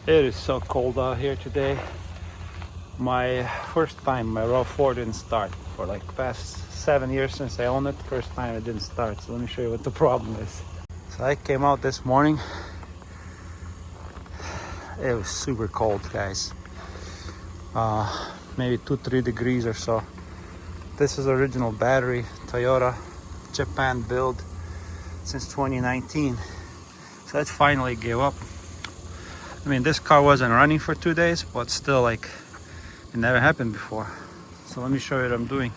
It is so cold out here today. My first time my RAV4 didn't start for like past 7 years since I own it. First time it didn't start. So let me show you what the problem is. So I came out this morning. It was super cold, guys. Maybe 2-3 degrees or so. This is original battery, Toyota, Japan build since 2019. So it finally gave up. I mean, this car wasn't running for 2 days, but still, like, it never happened before. So let me show you what I'm doing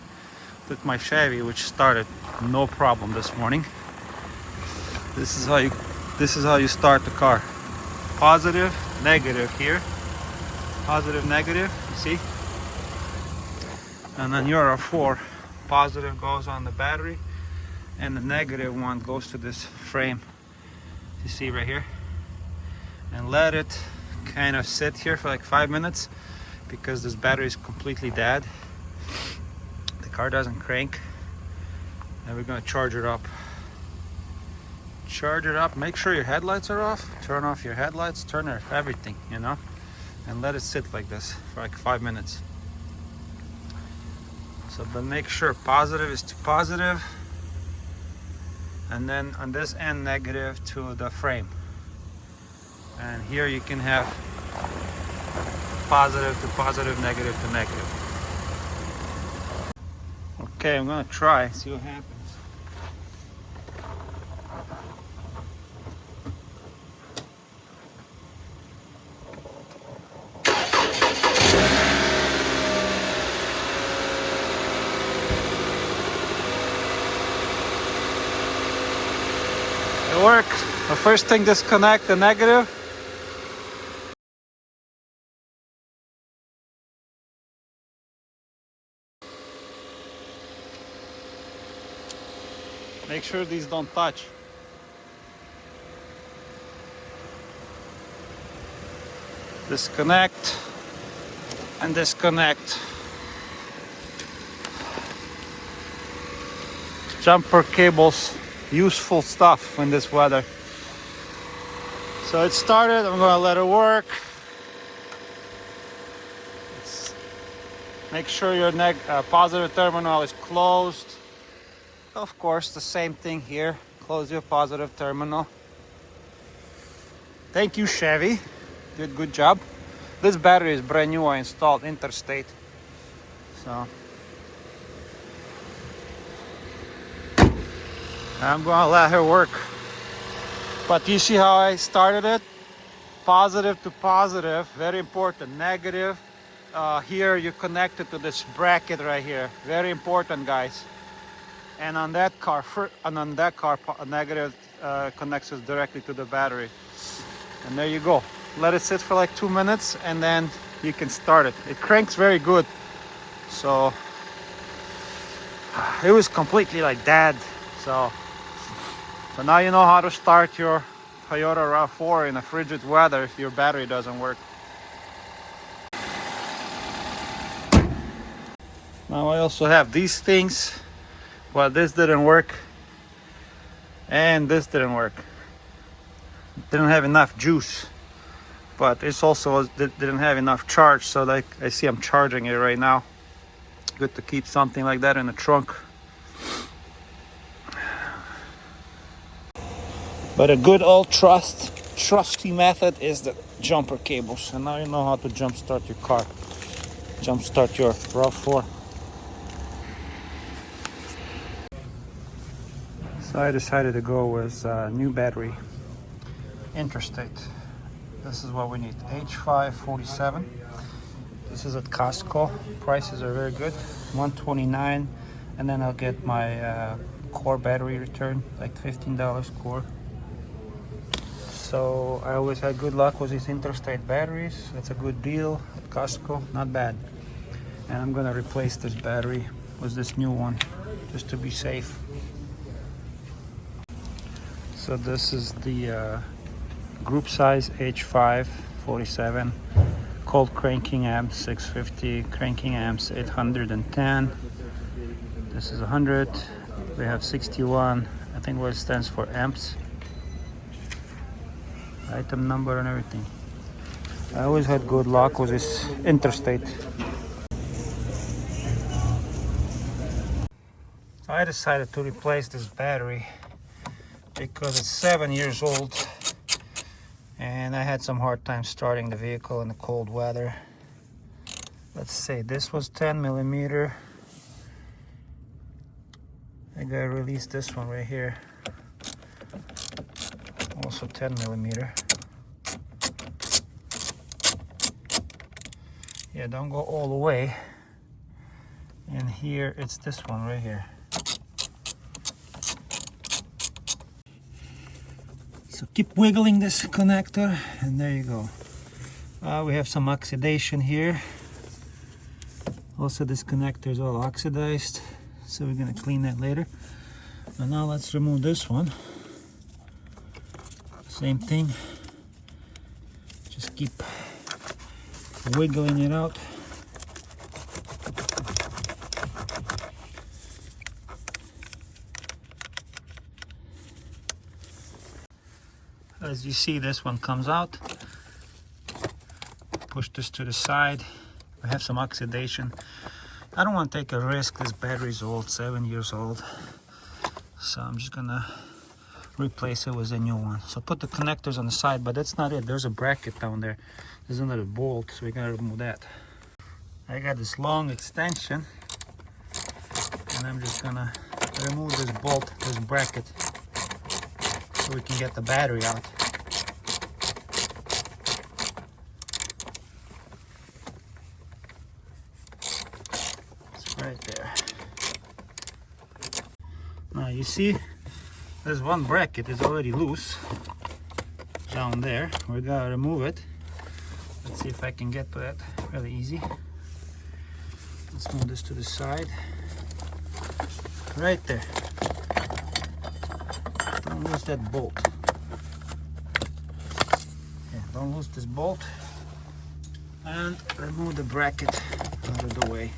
with my Chevy, which started no problem this morning. This is how you start the car. Positive, negative here. Positive, negative, you see? And then your RAV4, positive goes on the battery, and the negative one goes to this frame. You see right here? And let it kind of sit here for like 5 minutes because this battery is completely dead. The car doesn't crank. Then we're gonna charge it up. Charge it up, make sure your headlights are off, turn off your headlights, turn off everything, you know, and let it sit like this for like 5 minutes. So, but make sure positive is to positive, and then on this end negative to the frame. And here you can have positive to positive, negative to negative. Okay, I'm gonna try, see what happens. It worked. The first thing, disconnect the negative. Make sure these don't touch. Disconnect and disconnect. Jumper cables, useful stuff in this weather. So it started, I'm gonna let it work. Make sure your positive terminal is closed. Of course, the same thing here. Close your positive terminal. Thank you, Chevy. Did good job. This battery is brand new. I installed Interstate. So I'm gonna let her work. But you see how I started it? Positive to positive, very important. Negative, here you connect it to this bracket right here. Very important, guys. And on that car, negative connects us directly to the battery. And there you go. Let it sit for like 2 minutes and then you can start it. It cranks very good. So it was completely like dead. So now you know how to start your Toyota RAV4 in a frigid weather if your battery doesn't work. Now I also have these things. Well, this didn't work, and this didn't work. Didn't have enough juice, but it's also didn't have enough charge. So like I see, I'm charging it right now. Good to keep something like that in the trunk. But a good old trusty method is the jumper cables. And now you know how to jumpstart your car, jumpstart your RAV4. So I decided to go with new battery, Interstate. This is what we need, H5 47. This is at Costco. Prices are very good, $129, and then I'll get my core battery return, like $15 core. So I always had good luck with these Interstate batteries. It's a good deal at Costco, not bad. And I'm gonna replace this battery with this new one, just to be safe. So this is the group size H5 47, cold cranking amps 650, cranking amps 810. This is 100. We have 61. I think what it stands for amps. Item number and everything. I always had good luck with this Interstate. So I decided to replace this battery because it's 7 years old and I had some hard time starting the vehicle in the cold weather. Let's say this was 10 millimeter. I gotta release this one right here. Also 10 millimeter. Yeah, don't go all the way. And here it's this one right here. So keep wiggling this connector and there you go. We have some oxidation here. Also this connector is all oxidized, so we're gonna clean that later. And now let's remove this one. Same thing. Just keep wiggling it out. As you see, this one comes out. Push this to the side. We have some oxidation. I don't want to take a risk. This battery is old, 7 years old. So I'm just gonna replace it with a new one. So put the connectors on the side, but that's not it. There's a bracket down there. There's another bolt, so we gotta remove that. I got this long extension, and I'm just gonna remove this bolt, this bracket, so we can get the battery out. It's right there. Now you see, there's one bracket is already loose down there. We gotta remove it. Let's see if I can get to that really easy. Let's move this to the side. Right there. Don't lose that bolt. Yeah, don't lose this bolt. And remove the bracket out of the way.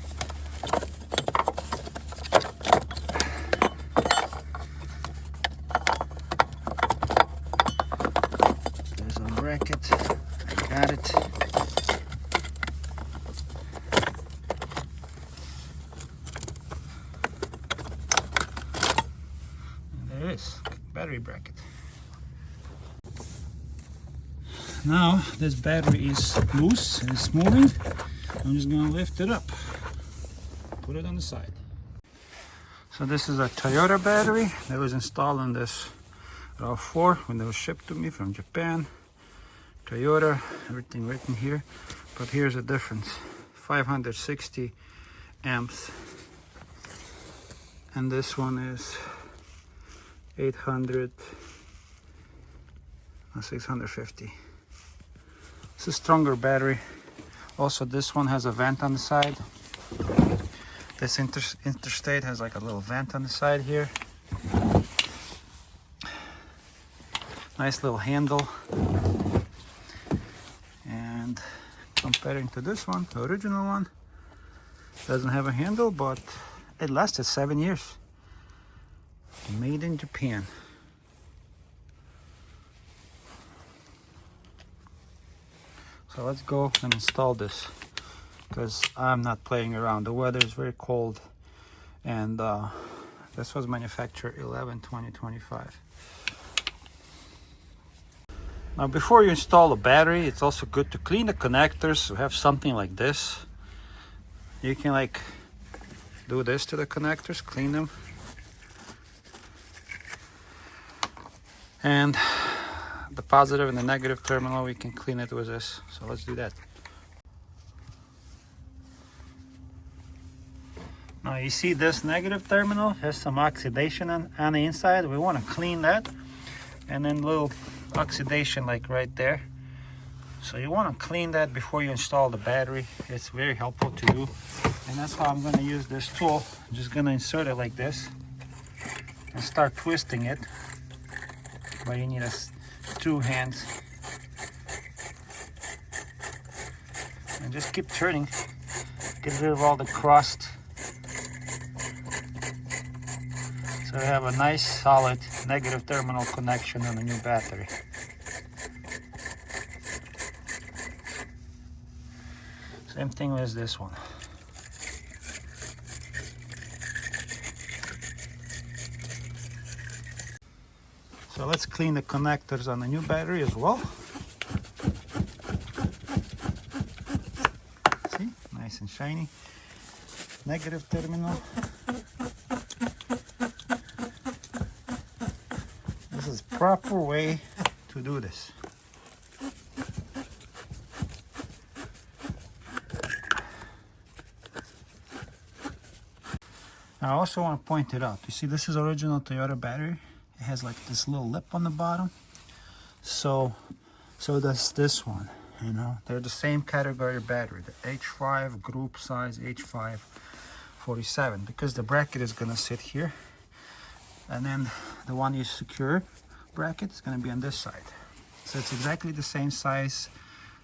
There's a bracket. I got it. There is battery bracket. Now this battery is loose and it's moving. I'm just gonna lift it up, put it on the side. So this is a Toyota battery that was installed in this RAV4 when it was shipped to me from Japan. Toyota, everything written here, but here's the difference: 560 amps, and this one is 650. It's a stronger battery. Also, this one has a vent on the side. This Interstate has like a little vent on the side here. Nice little handle. And comparing to this one, the original one, doesn't have a handle, but it lasted 7 years. Made in Japan. So let's go and install this, because I'm not playing around. The weather is very cold, and this was manufactured 11/20/25. Now before you install a battery, it's also good to clean the connectors. So have something like this. You can like do this to the connectors, clean them. And the positive and the negative terminal, we can clean it with this. So let's do that. Now you see this negative terminal has some oxidation on the inside. We want to clean that. And then little oxidation like right there. So you want to clean that before you install the battery. It's very helpful to do. And that's how I'm going to use this tool. I'm just going to insert it like this and start twisting it. But you need 2 hands. And just keep turning. Get rid of all the crust. So we have a nice solid negative terminal connection on the new battery. Same thing with this one. So let's clean the connectors on the new battery as well. See, nice and shiny. Negative terminal. This is proper way to do this. I also want to point it out. You see, this is original Toyota battery. It has like this little lip on the bottom. So does this one. You know, they're the same category battery. The H5 group size H5 47, because the bracket is gonna sit here, and then the one you secure bracket is gonna be on this side. So it's exactly the same size,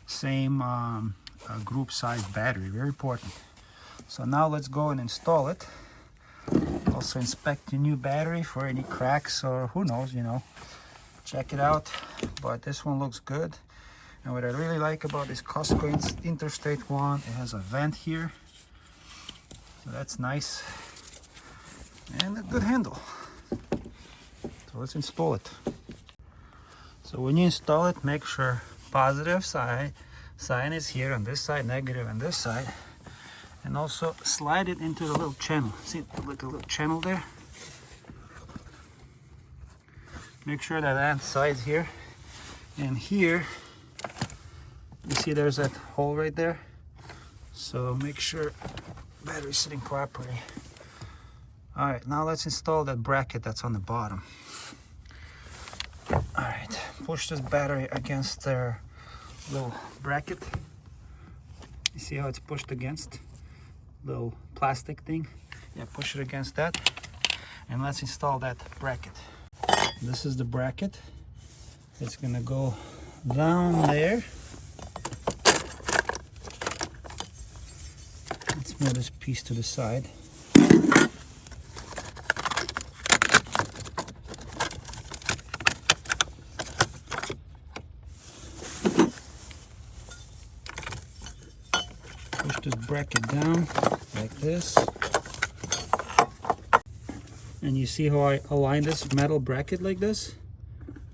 same group size battery. Very important. So now let's go and install it. Also inspect the new battery for any cracks or who knows, you know, check it out. But this one looks good. And what I really like about this Costco Interstate one, it has a vent here, so that's nice, and a good handle. So let's install it. So when you install it, make sure positive sign is here on this side, negative on this side. And also slide it into the little channel. See, like a little channel there. Make sure that side's here. And here, you see there's that hole right there. So make sure battery's sitting properly. All right, now let's install that bracket that's on the bottom. All right, push this battery against their little bracket. You see how it's pushed against? Little plastic thing. Yeah, push it against that, and let's install that bracket. This is the bracket. It's gonna go down there. Let's move this piece to the side. Push this bracket down like this, and you see how I align this metal bracket like this?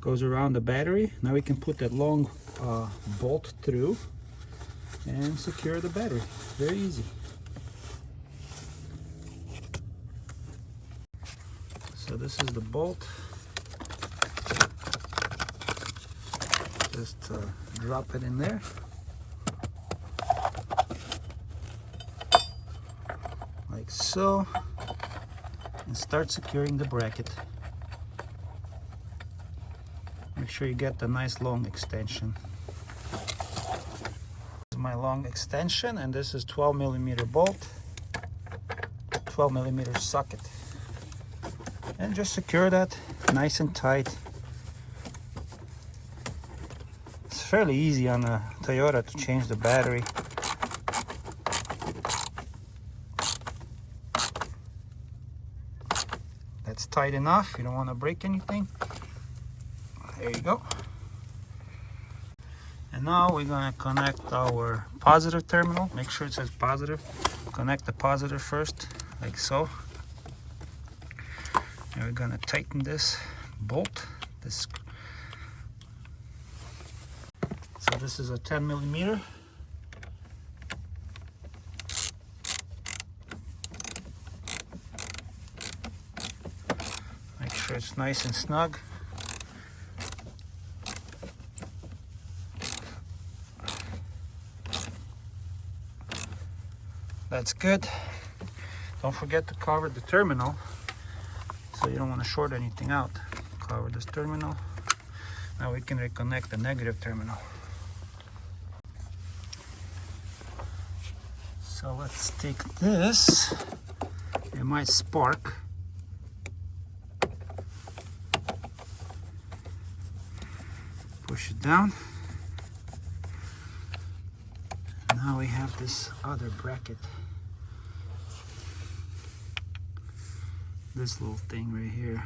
Goes around the battery. Now we can put that long bolt through and secure the battery. Very easy. So this is the bolt. Just drop it in there. Like so, and start securing the bracket. Make sure you get the nice long extension. This is my long extension, and this is 12mm bolt, 12mm socket. And just secure that nice and tight. It's fairly easy on a Toyota to change the battery. That's tight enough. You don't want to break anything. There you go. And now we're going to connect our positive terminal. Make sure it says positive. Connect the positive first, like so. And we're going to tighten this bolt. So this is a 10mm. Make sure it's nice and snug. That's good. Don't forget to cover the terminal, so you don't want to short anything out. Cover this terminal. Now we can reconnect the negative terminal. So let's take this. It might spark. Push it down. Now we have this other bracket. This little thing right here.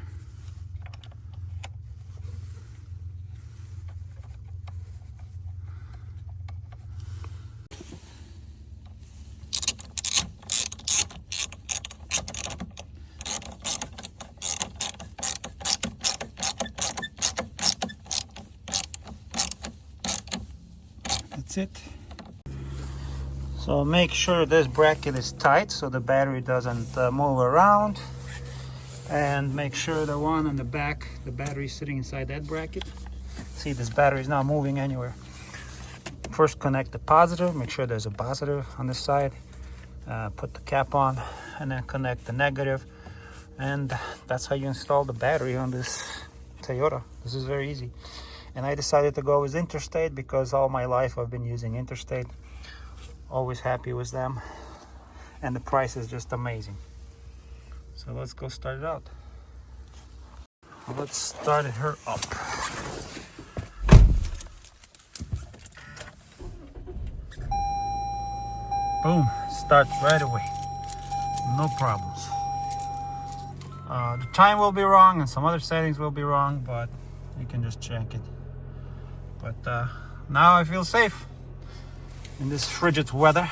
that's it. So make sure this bracket is tight so the battery doesn't move around, and make sure the one on the back, the battery is sitting inside that bracket. See, this battery is not moving anywhere. First connect the positive, make sure there's a positive on this side, put the cap on, and then connect the negative, and that's how you install the battery on this Toyota. This is very easy. And I decided to go with Interstate because all my life I've been using Interstate. Always happy with them, and the price is just amazing. So let's go start it out. Let's start her up. Boom, starts right away, no problems. The time will be wrong and some other settings will be wrong, but you can just check it. But now I feel safe in this frigid weather.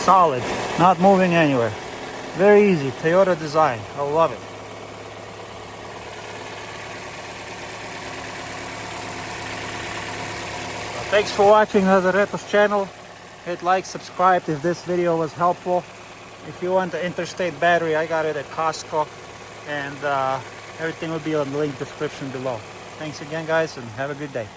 Solid, not moving anywhere. Very easy, Toyota design, I love it. Thanks for watching the Retos channel. Hit like, subscribe if this video was helpful. If you want the Interstate battery, I got it at Costco, and everything will be on the link description below. Thanks again, guys, and have a good day.